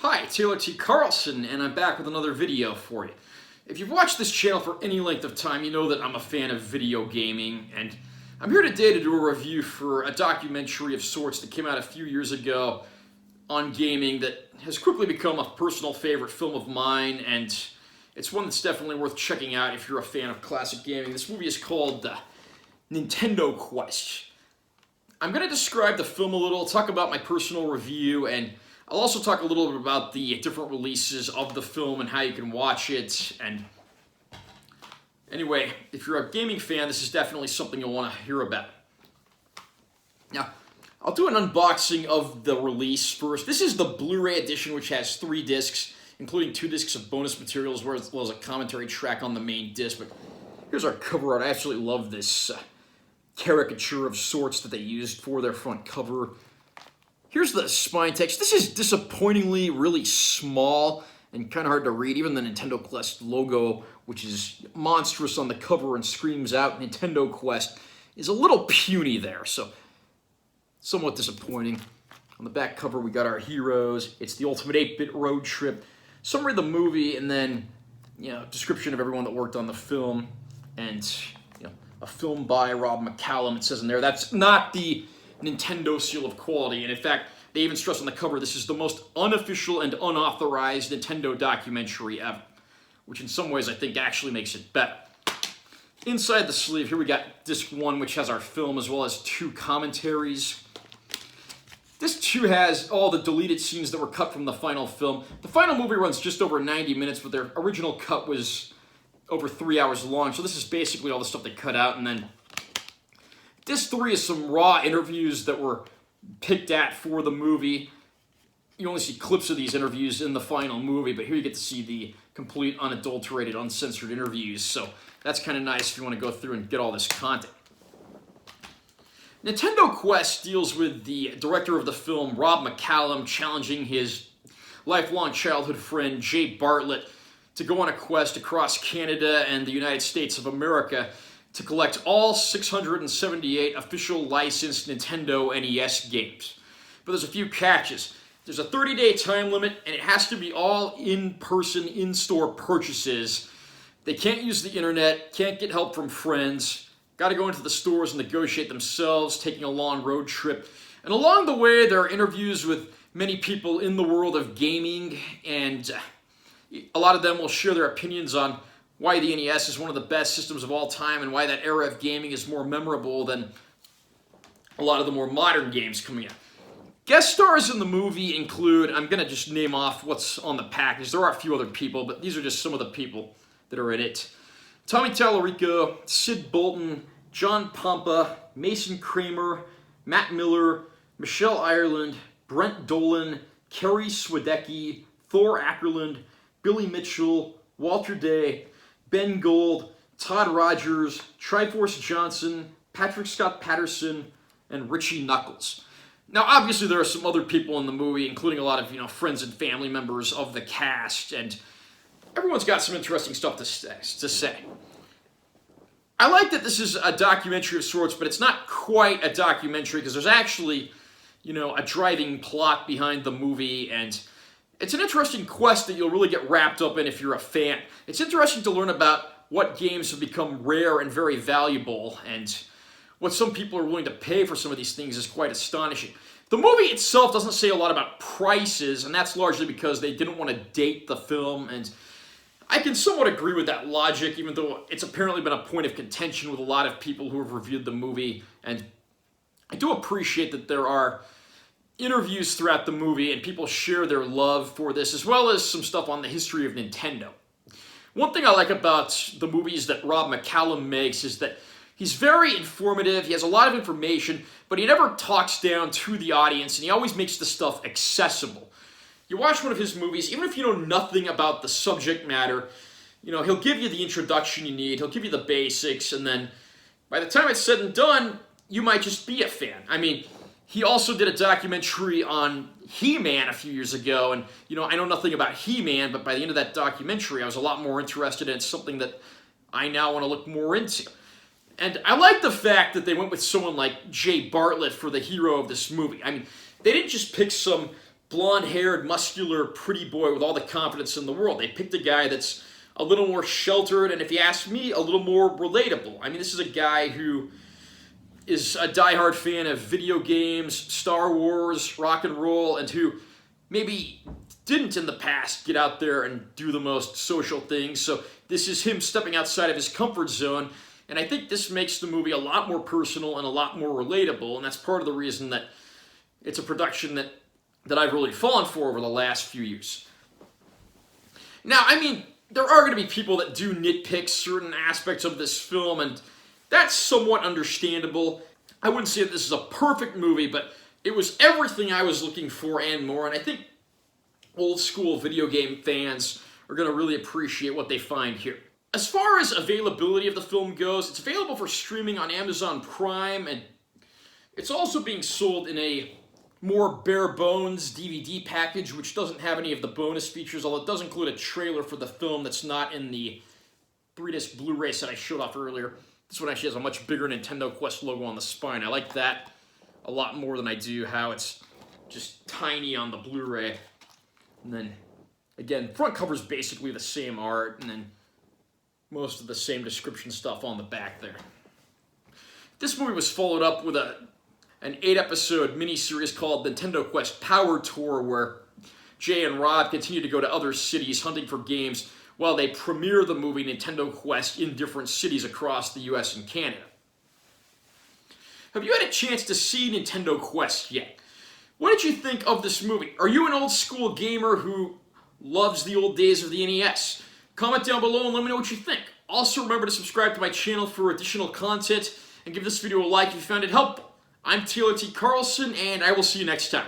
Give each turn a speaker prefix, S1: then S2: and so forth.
S1: Hi, Taylor T. Carlson, and I'm back with another video for you. If you've watched this channel for any length of time, you know that I'm a fan of video gaming, and I'm here today to do a review for a documentary of sorts that came out a few years ago on gaming that has quickly become a personal favorite film of mine, and it's one that's definitely worth checking out if you're a fan of classic gaming. This movie is called Nintendo Quest. I'm going to describe the film a little, talk about my personal review, and I'll also talk a little bit about the different releases of the film and how you can watch it. And anyway, if you're a gaming fan, this is definitely something you'll want to hear about. Now, I'll do an unboxing of the release first. This is the Blu-ray edition, which has 3 discs, including 2 discs of bonus materials, as well as a commentary track on the main disc. But here's our cover art. I absolutely love this caricature of sorts that they used for their front cover. Here's the spine text. This is disappointingly really small and kind of hard to read. Even the Nintendo Quest logo, which is monstrous on the cover and screams out Nintendo Quest, is a little puny there, so somewhat disappointing. On the back cover, we got our heroes. It's the ultimate 8-bit road trip. Summary of the movie, and then, description of everyone that worked on the film, and, a film by Rob McCallum, it says in there. That's not the Nintendo seal of quality, and in fact, they even stress on the cover, this is the most unofficial and unauthorized Nintendo documentary ever, which in some ways I think actually makes it better. Inside the sleeve, here we got disc 1, which has our film as well as 2 commentaries. Disc 2 has all the deleted scenes that were cut from the final film. The final movie runs just over 90 minutes, but their original cut was over 3 hours long, so this is basically all the stuff they cut out. And then Disc 3 is some raw interviews that were picked at for the movie. You only see clips of these interviews in the final movie, but here you get to see the complete, unadulterated, uncensored interviews, so that's kind of nice if you want to go through and get all this content. Nintendo Quest deals with the director of the film, Rob McCallum, challenging his lifelong childhood friend, Jay Bartlett, to go on a quest across Canada and the United States of America to collect all 678 official licensed Nintendo NES games. But there's a few catches. There's a 30-day time limit, and it has to be all in-person, in-store purchases. They can't use the internet, can't get help from friends, got to go into the stores and negotiate themselves, taking a long road trip. And along the way, there are interviews with many people in the world of gaming, and a lot of them will share their opinions on why the NES is one of the best systems of all time and why that era of gaming is more memorable than a lot of the more modern games coming out. Guest stars in the movie include, I'm going to just name off what's on the package. There are a few other people, but these are just some of the people that are in it. Tommy Tallarico, Sid Bolton, John Pompa, Mason Kramer, Matt Miller, Michelle Ireland, Brent Dolan, Kerry Swedecki, Thor Ackerland, Billy Mitchell, Walter Day, Ben Gold, Todd Rogers, Triforce Johnson, Patrick Scott Patterson, and Richie Knuckles. Now, obviously, there are some other people in the movie, including a lot of friends and family members of the cast, and everyone's got some interesting stuff to say. I like that this is a documentary of sorts, but it's not quite a documentary because there's actually, a driving plot behind the movie, and it's an interesting quest that you'll really get wrapped up in if you're a fan. It's interesting to learn about what games have become rare and very valuable, and what some people are willing to pay for some of these things is quite astonishing. The movie itself doesn't say a lot about prices, and that's largely because they didn't want to date the film, and I can somewhat agree with that logic, even though it's apparently been a point of contention with a lot of people who have reviewed the movie, and I do appreciate that there are interviews throughout the movie and people share their love for this, as well as some stuff on the history of Nintendo. One thing I like about the movies that Rob McCallum makes is that he's very informative, he has a lot of information, but he never talks down to the audience, and he always makes the stuff accessible. You watch one of his movies, even if you know nothing about the subject matter, he'll give you the introduction you need, he'll give you the basics, and then by the time it's said and done, you might just be a fan. I mean, he also did a documentary on He-Man a few years ago, and, I know nothing about He-Man, but by the end of that documentary, I was a lot more interested, and it's something that I now want to look more into. And I like the fact that they went with someone like Jay Bartlett for the hero of this movie. I mean, they didn't just pick some blonde-haired, muscular, pretty boy with all the confidence in the world. They picked a guy that's a little more sheltered, and if you ask me, a little more relatable. I mean, this is a guy who is a diehard fan of video games, Star Wars, rock and roll, and who maybe didn't in the past get out there and do the most social things. So this is him stepping outside of his comfort zone, and I think this makes the movie a lot more personal and a lot more relatable, and that's part of the reason that it's a production that I've really fallen for over the last few years. Now, I mean, there are going to be people that do nitpick certain aspects of this film, and that's somewhat understandable. I wouldn't say that this is a perfect movie, but it was everything I was looking for and more, and I think old school video game fans are going to really appreciate what they find here. As far as availability of the film goes, it's available for streaming on Amazon Prime, and it's also being sold in a more bare bones DVD package, which doesn't have any of the bonus features, although it does include a trailer for the film that's not in the 3-disc Blu-ray set I showed off earlier. This one actually has a much bigger Nintendo Quest logo on the spine. I like that a lot more than I do how it's just tiny on the Blu-ray. And then, again, front cover's basically the same art, and then most of the same description stuff on the back there. This movie was followed up with an 8-episode miniseries called Nintendo Quest Power Tour, where Jay and Rob continue to go to other cities hunting for games while they premiere the movie Nintendo Quest in different cities across the US and Canada. Have you had a chance to see Nintendo Quest yet? What did you think of this movie? Are you an old school gamer who loves the old days of the NES? Comment down below and let me know what you think. Also, remember to subscribe to my channel for additional content and give this video a like if you found it helpful. I'm Taylor T. Carlson, and I will see you next time.